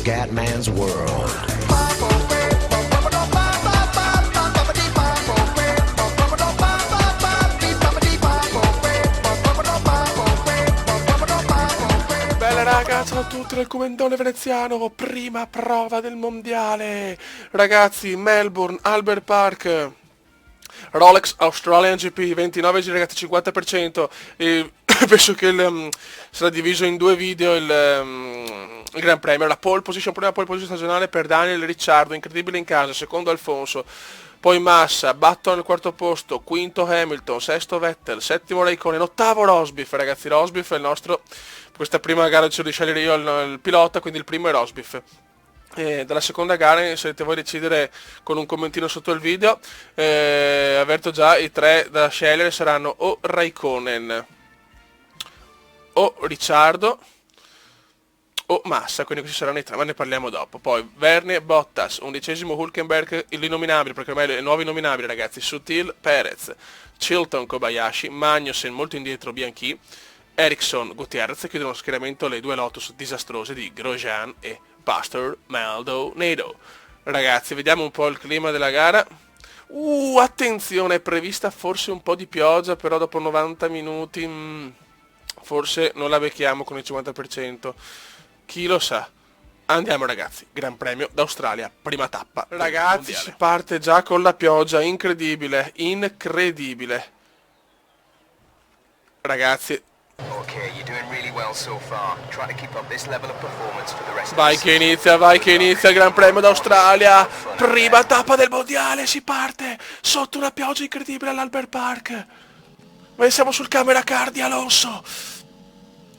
Scatman's World. Bella raga, ciao a tutti dal Comendone veneziano, prima prova del mondiale. Ragazzi, Melbourne, Albert Park, Rolex Australian GP, 29 giri ragazzi, 50%. E penso che sarà diviso in due video il Gran Premio. La pole position, prima pole position stagionale per Daniel Ricciardo, incredibile in casa, secondo Alfonso. Poi Massa, Button al quarto posto, quinto Hamilton, sesto Vettel, settimo Raikkonen, ottavo Rosbiff, ragazzi. Rosbiff è il nostro, questa prima gara decido di scegliere io il pilota, quindi il primo è Rosbiff. E dalla seconda gara, se volete voi decidere con un commentino sotto il video, avverto già i tre da scegliere saranno o Raikkonen, o Ricciardo, o Massa, quindi questi saranno i tre, ma ne parliamo dopo. Poi Verne, Bottas, undicesimo Hülkenberg, l'inominabile, perché ormai i nuovi nominabili ragazzi, Sutil, Perez, Chilton, Kobayashi, Magnussen molto indietro, Bianchi, Ericsson, Gutierrez, chiudono lo schieramento le due Lotus disastrose di Grosjean e Pastor Maldonado. Ragazzi, vediamo un po' il clima della gara. Attenzione, è prevista forse un po' di pioggia, però dopo 90 minuti forse non la becchiamo con il 50%. Chi lo sa? Andiamo ragazzi, Gran Premio d'Australia, prima tappa. Ragazzi, si parte già con la pioggia, incredibile, incredibile. Ragazzi, vai che inizia il Gran Premio d'Australia, prima tappa del mondiale, si parte sotto una pioggia incredibile all'Albert Park. Ma siamo sul camera car di Alonso.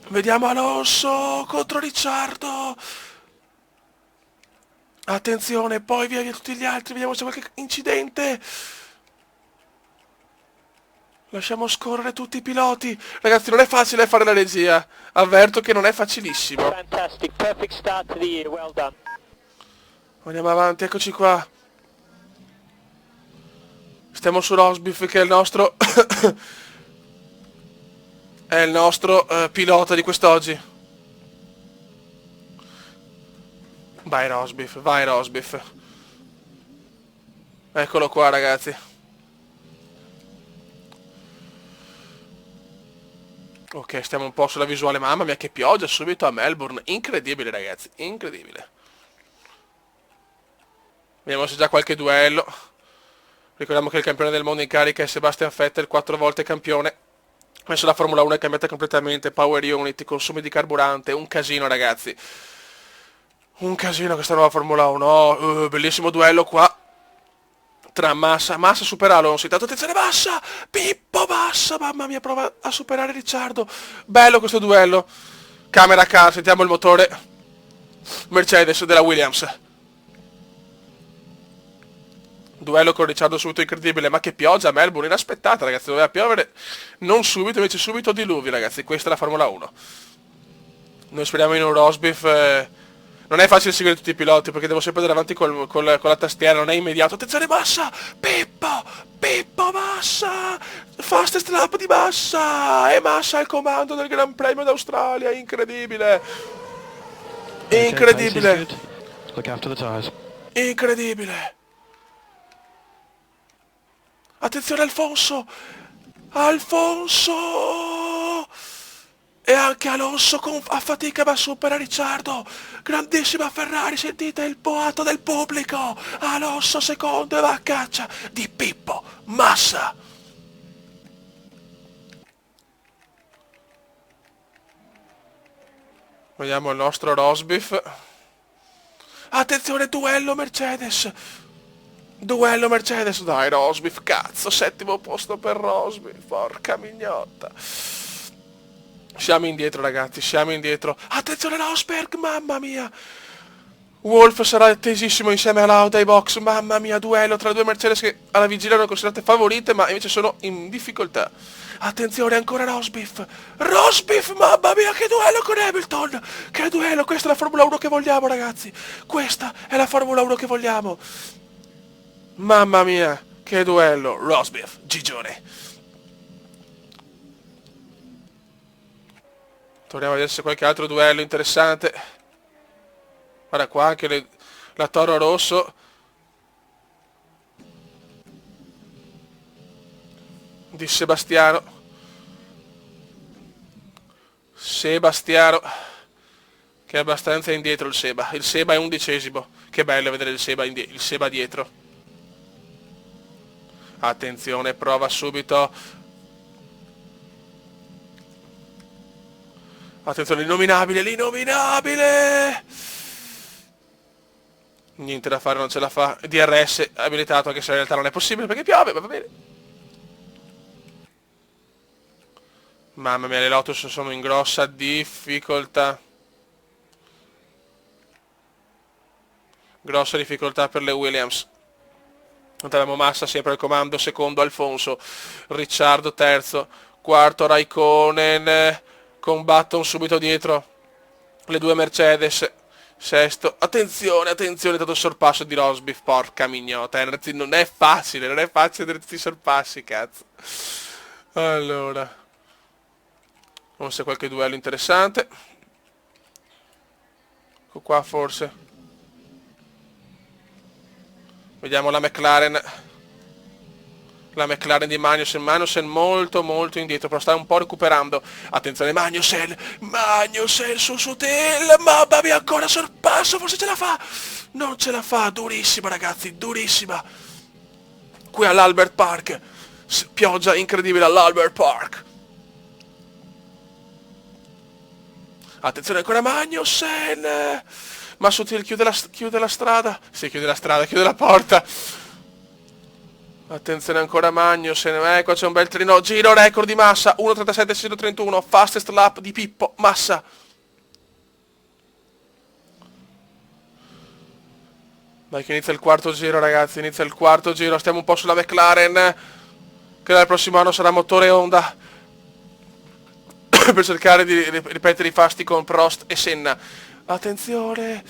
Vediamo Alonso contro Ricciardo. Attenzione, poi via tutti gli altri, vediamo se c'è qualche incidente. Lasciamo scorrere tutti i piloti. Ragazzi, non è facile fare la regia. Avverto che non è facilissimo. Fantastic, perfect start to the year, well done. Andiamo avanti, eccoci qua. Stiamo su Rosbiff che è il nostro è il nostro pilota di quest'oggi. Vai Rosbiff. Eccolo qua ragazzi. Ok, stiamo un po' sulla visuale, mamma mia che pioggia subito a Melbourne, incredibile ragazzi, incredibile. Vediamo se già qualche duello. Ricordiamo che il campione del mondo in carica è Sebastian Vettel, 4 volte campione. Adesso la Formula 1 è cambiata completamente, power unit, consumi di carburante, un casino ragazzi. Un casino questa nuova Formula 1, bellissimo duello qua. Tra Massa supera Alonso, intanto attenzione Massa, Pippo Massa, mamma mia prova a superare Ricciardo. Bello questo duello. Camera car, sentiamo il motore Mercedes della Williams. Duello con Ricciardo subito incredibile, ma che pioggia a Melbourne, inaspettata ragazzi, doveva piovere non subito, invece subito diluvi ragazzi, questa è la Formula 1. Noi speriamo in un Rosbiff, non è facile seguire tutti i piloti perché devo sempre andare avanti con la tastiera, non è immediato. Attenzione Massa, Pippo Massa, fastest lap di Massa, e Massa al comando del Gran Premio d'Australia, incredibile. Incredibile. Incredibile. Attenzione Alfonso! E anche Alonso a fatica ma supera Ricciardo. Grandissima Ferrari, sentite il boato del pubblico. Alonso secondo e va a caccia di Pippo Massa. Vediamo il nostro Rosbiff. Attenzione, duello Mercedes, dai Rosbiff, cazzo, settimo posto per Rosbiff, porca mignotta. Siamo indietro ragazzi, siamo indietro. Attenzione Rosberg, mamma mia. Wolf sarà tesissimo insieme a Lauda ai box, mamma mia, duello tra le due Mercedes che alla vigilia erano considerate favorite ma invece sono in difficoltà. Attenzione ancora Rosbiff, mamma mia che duello con Hamilton, che duello, questa è la Formula 1 che vogliamo ragazzi, questa è la Formula 1 che vogliamo. Mamma mia, che duello, Rosbiff, Gigione. Torniamo a vedere se qualche altro duello interessante. Guarda qua anche la Toro Rosso di Sebastiano. Sebastiano, che è abbastanza indietro il Seba. Il Seba è 11°. Che bello vedere il Seba dietro. Attenzione, prova subito. Attenzione, l'innominabile, l'innominabile! Niente da fare, non ce la fa. DRS abilitato, anche se in realtà non è possibile perché piove, ma va bene. Mamma mia, le Lotus sono in grossa difficoltà. Grossa difficoltà per le Williams. Abbiamo Massa sempre al comando, secondo Alfonso, Ricciardo terzo, quarto Raikkonen, con Button subito dietro le due Mercedes, sesto, attenzione, attenzione, tanto sorpasso di Rosberg, porca mignota, non è facile tenersi sorpassi, cazzo. Allora, vediamo se qualche duello interessante. Ecco qua forse. Vediamo la McLaren di Magnussen molto molto indietro, però sta un po' recuperando. Attenzione Magnussen su Sutil, mamma mia, ancora sorpasso, forse ce la fa, non ce la fa, durissima ragazzi, durissima. Qui all'Albert Park, pioggia incredibile all'Albert Park. Attenzione ancora Magnussen, ma Sutil chiude la strada, sì, chiude la porta. Attenzione ancora Magnussen, qua c'è un bel trino, giro record di Massa, 1.37.631, fastest lap di Pippo Massa. Dai che inizia il quarto giro ragazzi, inizia il quarto giro, stiamo un po' sulla McLaren, che dal prossimo anno sarà motore Honda, per cercare di ripetere i fasti con Prost e Senna. Attenzione,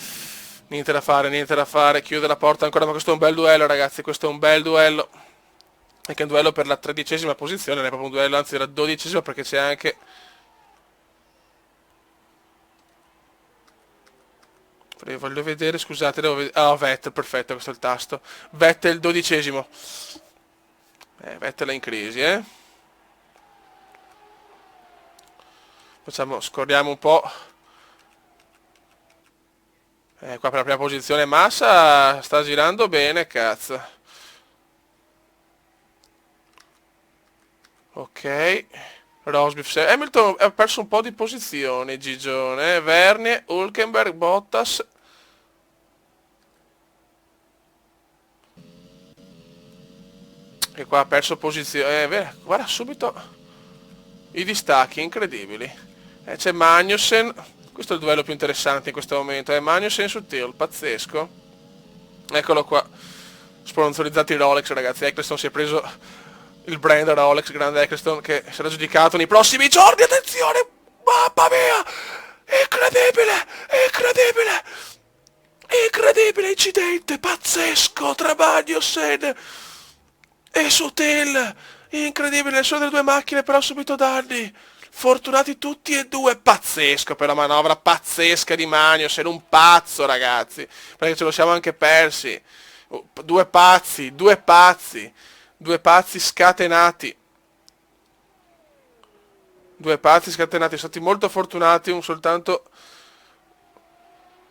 niente da fare, chiude la porta ancora, ma questo è un bel duello ragazzi, questo è un bel duello. Anche un duello per la 13ª posizione, non è proprio un duello, anzi la 12ª perché c'è anche... Voglio vedere, scusate, devo vedere... Ah, Vettel, perfetto, questo è il tasto. Vettel 12º. Vettel è in crisi, Scorriamo un po'. Qua per la prima posizione Massa sta girando bene, cazzo. Ok. Rosberg, Hamilton ha perso un po' di posizione, Gigione. Vergne, Hülkenberg, Bottas. E qua ha perso posizione. Guarda subito i distacchi incredibili. C'è Magnussen. Questo è il duello più interessante in questo momento. Magnussen su Till, pazzesco. Eccolo qua. Sponsorizzati Rolex, ragazzi. Eccleston si è preso il brand Rolex, grande Eccleston, che sarà giudicato nei prossimi giorni. Attenzione! Mamma mia! Incredibile incidente, pazzesco, tra Magnussen e Sutil. Incredibile, nessuna delle due macchine però ha subito danni. Fortunati tutti e due, pazzesco per la manovra pazzesca di Magnussen, un pazzo ragazzi, perché ce lo siamo anche persi. Due pazzi scatenati. Sono stati molto fortunati, soltanto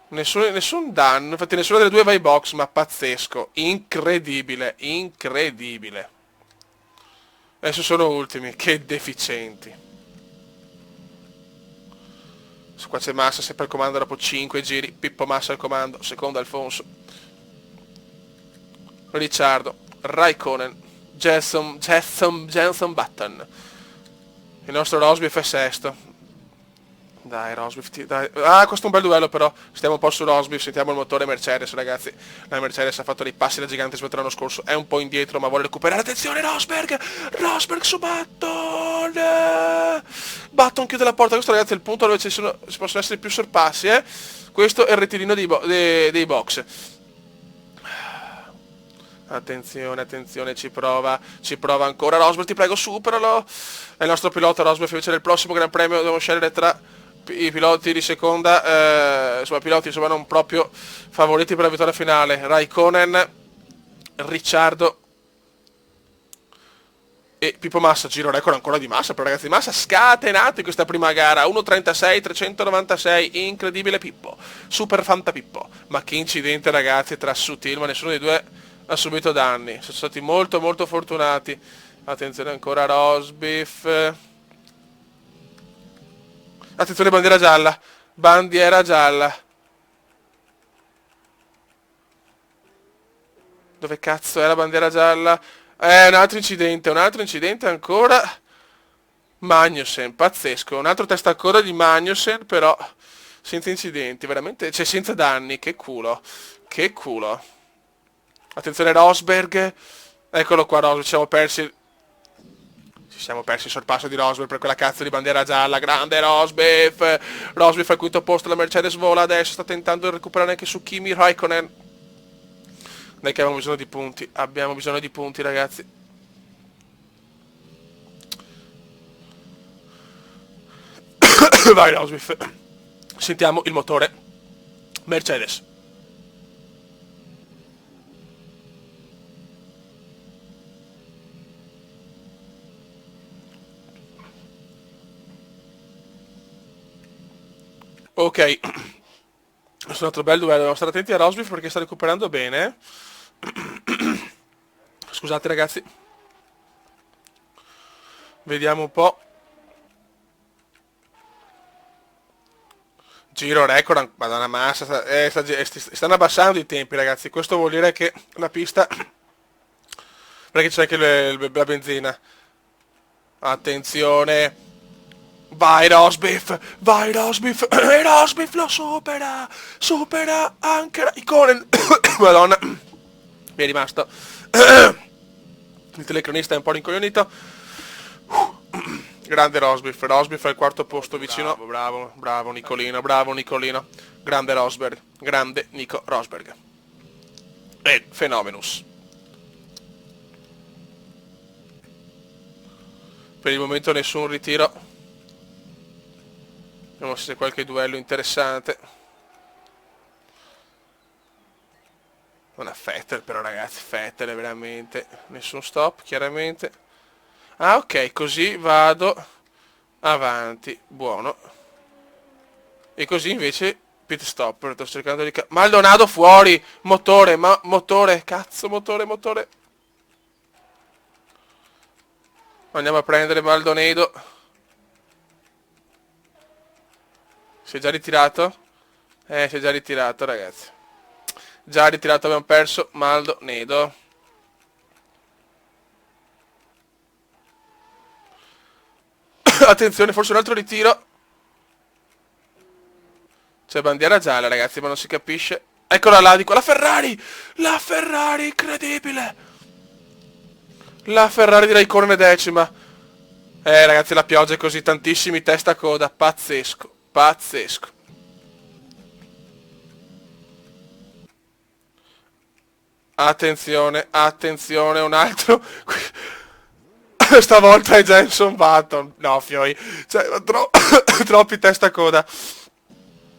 nessun danno, infatti nessuna delle due va in box, ma pazzesco, incredibile. Adesso sono ultimi, che deficienti. Qua c'è Massa sempre al comando dopo 5 giri, Pippo Massa al comando, secondo Alfonso. Ricciardo, Raikkonen, Jenson Button. Il nostro Rosberg è sesto. Dai Rosberg, dai. Ah, questo è un bel duello però. Stiamo un po' su Rosberg, sentiamo il motore Mercedes ragazzi. La Mercedes ha fatto dei passi da gigante rispetto all'anno scorso. È un po' indietro ma vuole recuperare. Attenzione Rosberg su Button. Button chiude la porta. Questo ragazzi è il punto dove ci possono essere più sorpassi. Questo è il ritirino dei box. Attenzione, ci prova ancora Rosberg, ti prego superalo. È il nostro pilota Rosberg, invece nel prossimo Gran Premio dobbiamo scegliere tra i piloti di seconda, insomma, piloti insomma non proprio favoriti per la vittoria finale. Raikkonen, Ricciardo e Pippo Massa. Giro record ancora di Massa, però ragazzi, Massa scatenato in questa prima gara, 1.36, 396, incredibile Pippo, super fanta Pippo. Ma che incidente ragazzi tra Sutil, ma nessuno dei due ha subito danni, sono stati molto molto fortunati. Attenzione ancora Rosberg. Attenzione, bandiera gialla. Bandiera gialla. Dove cazzo è la bandiera gialla? Un altro incidente ancora. Magnussen, pazzesco. Un altro testacoda di Magnussen, però senza incidenti, veramente, cioè senza danni. Che culo. Che culo. Attenzione Rosberg. Eccolo qua Rosberg, ci siamo persi il sorpasso di Rosberg per quella cazzo di bandiera gialla. Grande Rosberg. Rosberg fa il quinto posto, la Mercedes vola adesso, sta tentando di recuperare anche su Kimi Raikkonen. Dai che abbiamo bisogno di punti, ragazzi. Vai Rosberg. Sentiamo il motore Mercedes. Ok, sono stato bel duello, dobbiamo stare attenti a Rosberg perché sta recuperando bene. Scusate ragazzi. Vediamo un po'. Giro record, madonna Massa, stanno abbassando i tempi ragazzi, questo vuol dire che la pista, perché c'è anche la benzina. Attenzione. Vai Rosberg, e Rosberg lo supera anche Raikkonen. Madonna, mi è rimasto. Il telecronista è un po' rincoglionito. Grande Rosberg fa il quarto posto vicino. Bravo Nicolino, Grande Rosberg, grande Nico Rosberg. E Phenomenus. Per il momento nessun ritiro. Vediamo se c'è qualche duello interessante. Non è Vettel però ragazzi, Vettel è veramente... Nessun stop, chiaramente. Ah ok, così vado avanti, buono. E così invece pit stop, sto cercando di... Maldonado fuori, motore, cazzo, motore. Andiamo a prendere Maldonado. Si è già ritirato? Si è già ritirato ragazzi. Già ritirato, abbiamo perso Maldonado. Attenzione, forse un altro ritiro. C'è bandiera gialla ragazzi, ma non si capisce. Eccola là di qua, la Ferrari, incredibile. La Ferrari di Raikkonen è decima. Ragazzi, la pioggia è così, tantissimi testa a coda, pazzesco. Attenzione, un altro. Stavolta è Jenson Button. No, fioi. Cioè, troppi testa a coda.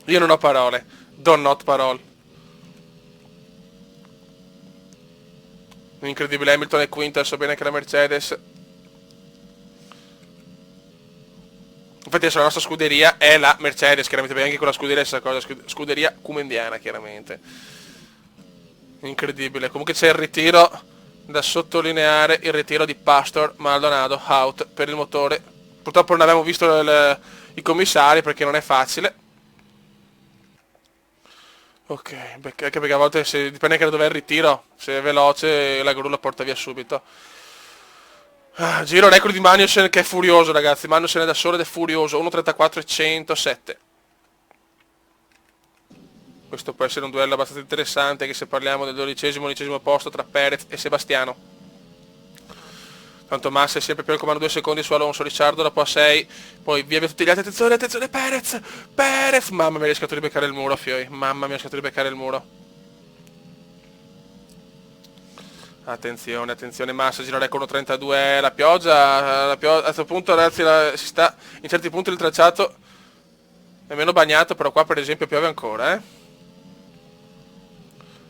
Io non ho parole. Do not parole. Incredibile, Hamilton è quinto, adesso bene che la Mercedes. Infatti adesso la nostra scuderia è la Mercedes, chiaramente, perché anche con la scuderia è la stessa cosa, scuderia cumendiana, chiaramente. Incredibile. Comunque c'è il ritiro, da sottolineare, il ritiro di Pastor Maldonado, out per il motore. Purtroppo non abbiamo visto i commissari perché non è facile. Ok, anche perché a volte dipende anche da dove è il ritiro, se è veloce la gru la porta via subito. Giro record di Magnussen che è furioso ragazzi, Magnussen è da solo ed è furioso, 1.34 e 107. Questo può essere un duello abbastanza interessante anche se parliamo del 12° posto tra Perez e Sebastiano. Tanto Massa è sempre più al comando, 2 secondi su Alonso, Ricciardo dopo a 6, poi via tutti gli altri, attenzione Perez, mamma mia, è rischiato di beccare il muro, fioi, Attenzione, Massa, gira record 1.32, la pioggia, a questo punto ragazzi, si sta, in certi punti il tracciato È meno bagnato, però qua per esempio piove ancora,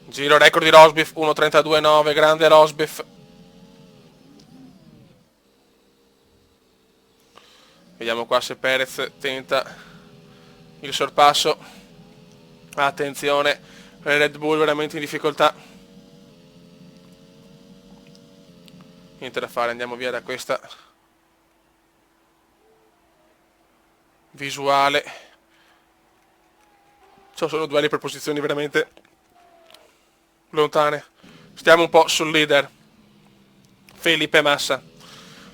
Giro record di Rosbiff, 1.32.9, grande Rosbiff. Vediamo qua se Perez tenta il sorpasso. Attenzione, Red Bull veramente in difficoltà. Niente da fare, andiamo via da questa visuale. Ci sono duelli per posizioni veramente lontane. Stiamo un po' sul leader, Felipe Massa.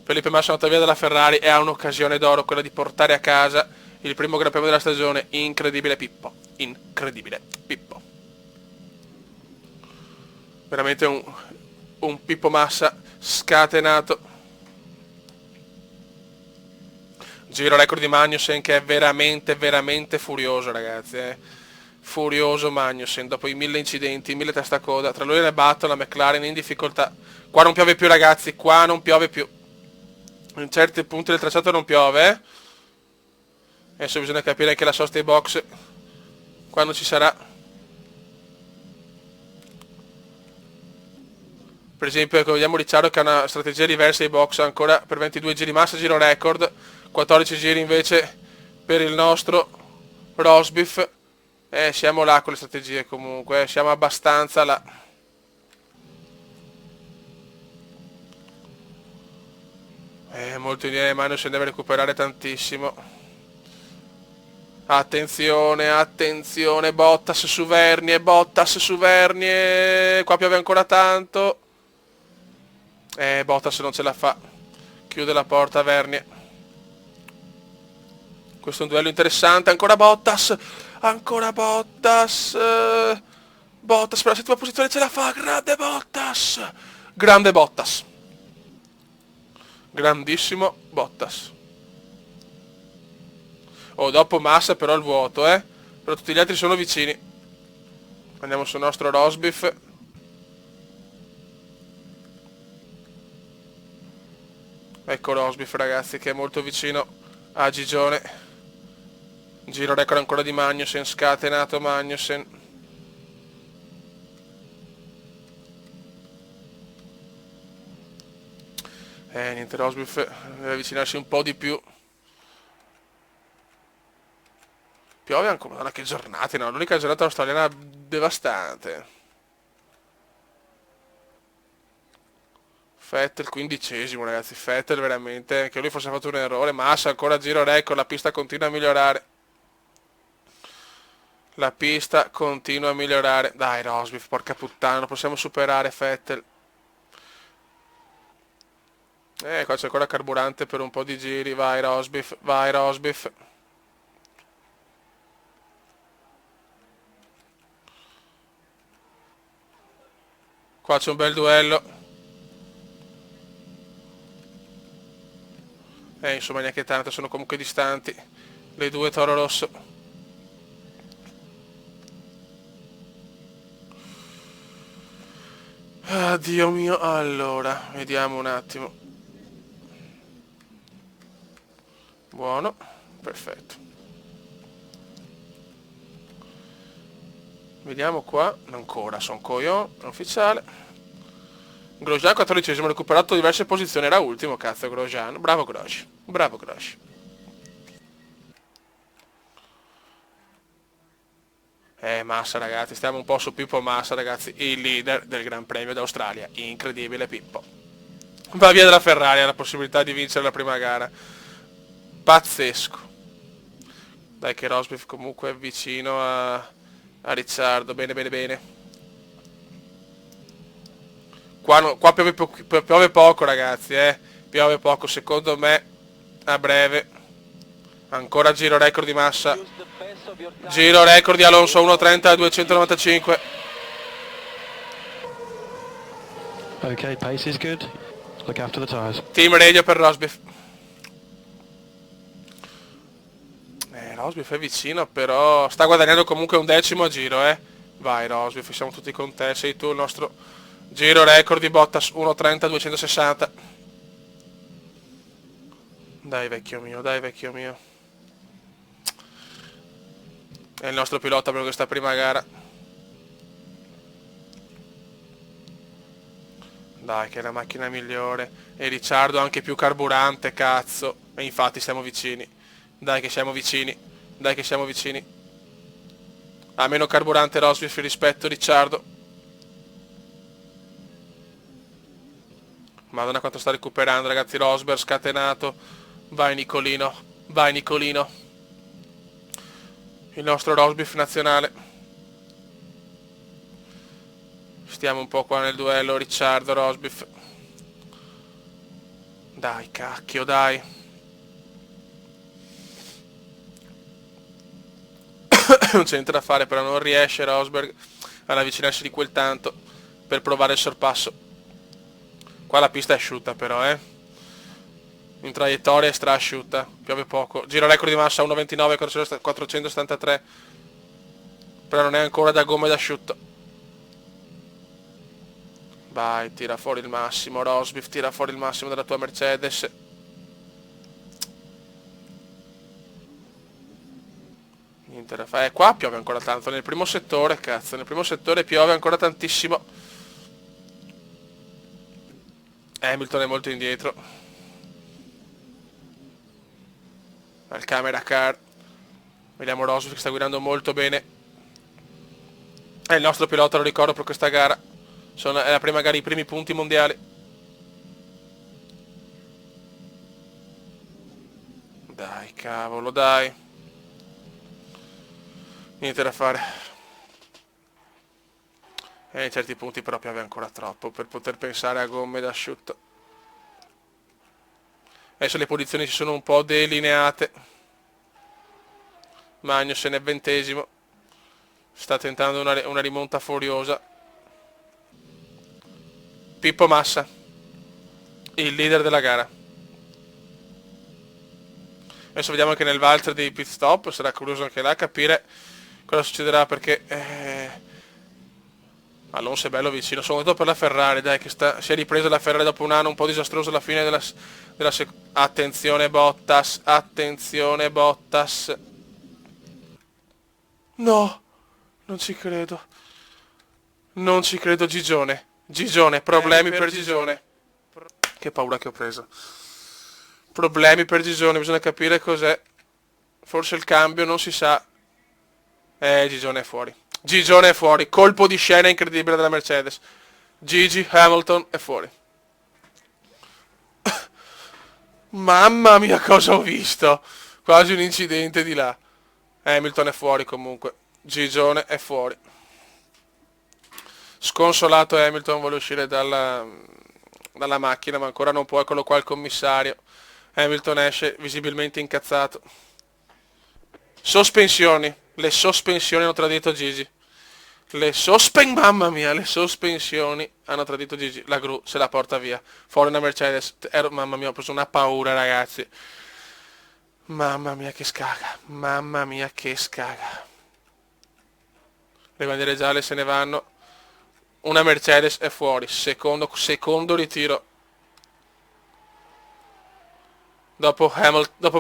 Felipe Massa è andato via dalla Ferrari e ha un'occasione d'oro, quella di portare a casa il primo Gran Premio della stagione. Incredibile Pippo, incredibile Pippo. Veramente un Pippo Massa scatenato. Giro record di Magnussen, che è veramente furioso, ragazzi, furioso Magnussen, dopo i 1000 incidenti, 1000 testacoda, tra lui e le Button, la McLaren in difficoltà. Qua non piove più, ragazzi, qua non piove più. In certi punti del tracciato non piove, Adesso bisogna capire anche la sosta ai box, quando ci sarà. Per esempio, ecco, vediamo Ricciardo che ha una strategia diversa ai box, ancora per 22 giri massa, giro record, 14 giri invece per il nostro Rosbiff. Siamo là con le strategie comunque, siamo abbastanza là. Molto indietro, Magnussen deve recuperare tantissimo. Attenzione, attenzione, Bottas su Vernie, qua piove ancora tanto. Bottas non ce la fa, chiude la porta Vernie. Questo è un duello interessante, ancora Bottas Bottas per la settima posizione ce la fa, grande Bottas, grandissimo Bottas. Dopo Massa però il vuoto, però tutti gli altri sono vicini. Andiamo sul nostro Rosbiff. Ecco Rosbiff, ragazzi, che è molto vicino a Gigione. Giro record ancora di Magnussen, scatenato Magnussen. Niente, Rosbiff deve avvicinarsi un po' di più. Piove ancora, madonna che giornate, no? L'unica giornata australiana devastante. Vettel 15esimo, ragazzi, Vettel veramente, che lui forse ha fatto un errore. Massa ancora giro record, la pista continua a migliorare. La pista continua a migliorare. Dai Rosbiff, porca puttana, non possiamo superare Vettel. Qua c'è ancora carburante per un po' di giri, vai Rosbiff, vai Rosbiff. Qua c'è un bel duello. Insomma neanche tanto, sono comunque distanti le due Toro Rosso. Dio mio, allora, vediamo un attimo. Buono, perfetto. Vediamo qua, ancora Son Coyon, ufficiale. Grosjean 14esimo, recuperato diverse posizioni, era ultimo, cazzo Grosjean. Bravo Grosjean, bravo Grosjean. Massa ragazzi, stiamo un po' su Pippo Massa ragazzi, il leader del Gran Premio d'Australia, incredibile Pippo. Va via dalla Ferrari, ha la possibilità di vincere la prima gara. Pazzesco. Dai che Rosbiff comunque è vicino a Ricciardo, bene bene bene. Qua piove poco ragazzi, piove poco, secondo me a breve. Ancora giro record di Massa, giro record di Alonso, 1.30 295. Ok, pace is good. Look after the tires. Team radio per Rosbiff. Rosbiff è vicino, però sta guadagnando comunque un decimo a giro, Vai Rosbiff, siamo tutti con te, sei tu il nostro giro record di Bottas, 1.30 260. Dai vecchio mio, dai vecchio mio. È il nostro pilota per questa prima gara. Dai, che è la macchina migliore. E Ricciardo ha anche più carburante, cazzo. E infatti siamo vicini. Dai che siamo vicini. Dai che siamo vicini. Ha meno carburante Rosberg rispetto a Ricciardo. Madonna quanto sta recuperando, ragazzi. Rosberg scatenato. Vai Nicolino. Vai Nicolino. Il nostro Rosberg nazionale. Stiamo un po' qua nel duello Ricciardo Rosberg. Dai cacchio, dai. Non c'è niente da fare, però non riesce Rosberg ad avvicinarsi di quel tanto per provare il sorpasso. Qua la pista è asciutta però, in traiettoria è strasciutta, piove poco. Giro record di massa 1.29, 473, però non è ancora da gomma ed asciutto. Vai, tira fuori il massimo Rosberg, tira fuori il massimo della tua Mercedes. Niente da fare. Qua piove ancora tanto, nel primo settore, cazzo, nel primo settore piove ancora tantissimo. Hamilton è molto indietro. Al camera car. Vediamo Rosberg che sta guidando molto bene. È il nostro pilota, lo ricordo, per questa gara. È la prima gara, i primi punti mondiali. Dai, cavolo, dai. Niente da fare. E in certi punti però piove ancora troppo per poter pensare a gomme d'asciutto. Adesso le posizioni si sono un po' delineate. Magnussen è 20°. Sta tentando una rimonta furiosa. Pippo Massa, il leader della gara. Adesso vediamo anche nel valzer dei pit stop. Sarà curioso anche là a capire cosa succederà, perché Alonso è bello vicino, soprattutto per la Ferrari, dai, che si è ripresa la Ferrari dopo un anno un po' disastroso alla fine attenzione Bottas, attenzione Bottas. No, non ci credo. Non ci credo, Gigione. Gigione, problemi per Gigione. Che paura che ho preso. Problemi per Gigione, bisogna capire cos'è. Forse il cambio, non si sa. Gigione è fuori. Gigione è fuori, colpo di scena incredibile della Mercedes. Gigi Hamilton è fuori. Mamma mia cosa ho visto. Quasi un incidente di là. Hamilton è fuori comunque. Gigione è fuori. Sconsolato Hamilton, vuole uscire dalla macchina, ma ancora non può. Eccolo qua il commissario. Hamilton esce visibilmente incazzato. Sospensioni. Le sospensioni hanno tradito Gigi. Mamma mia, le sospensioni hanno tradito Gigi. La gru se la porta via. Fuori una Mercedes. Mamma mia, ho preso una paura, ragazzi. Mamma mia che scaga. Mamma mia che scaga. Le bandiere gialle se ne vanno. Una Mercedes è fuori. Secondo ritiro. Dopo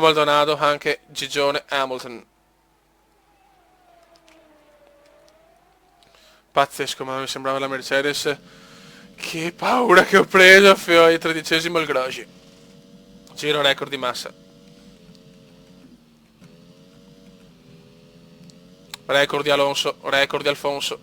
Maldonado anche Gigione Hamilton. Pazzesco, ma mi sembrava la Mercedes. Che paura che ho preso, fino ai 13° il Grosjean. Giro record di massa. Record di Alonso, record di Alfonso.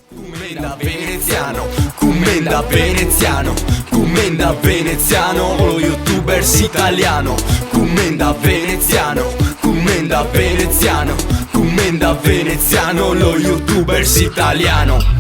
Commenda veneziano, commenda veneziano, commenda veneziano, lo youtubers italiano. Commenda veneziano, commenda veneziano, commenda veneziano, lo youtubers italiano.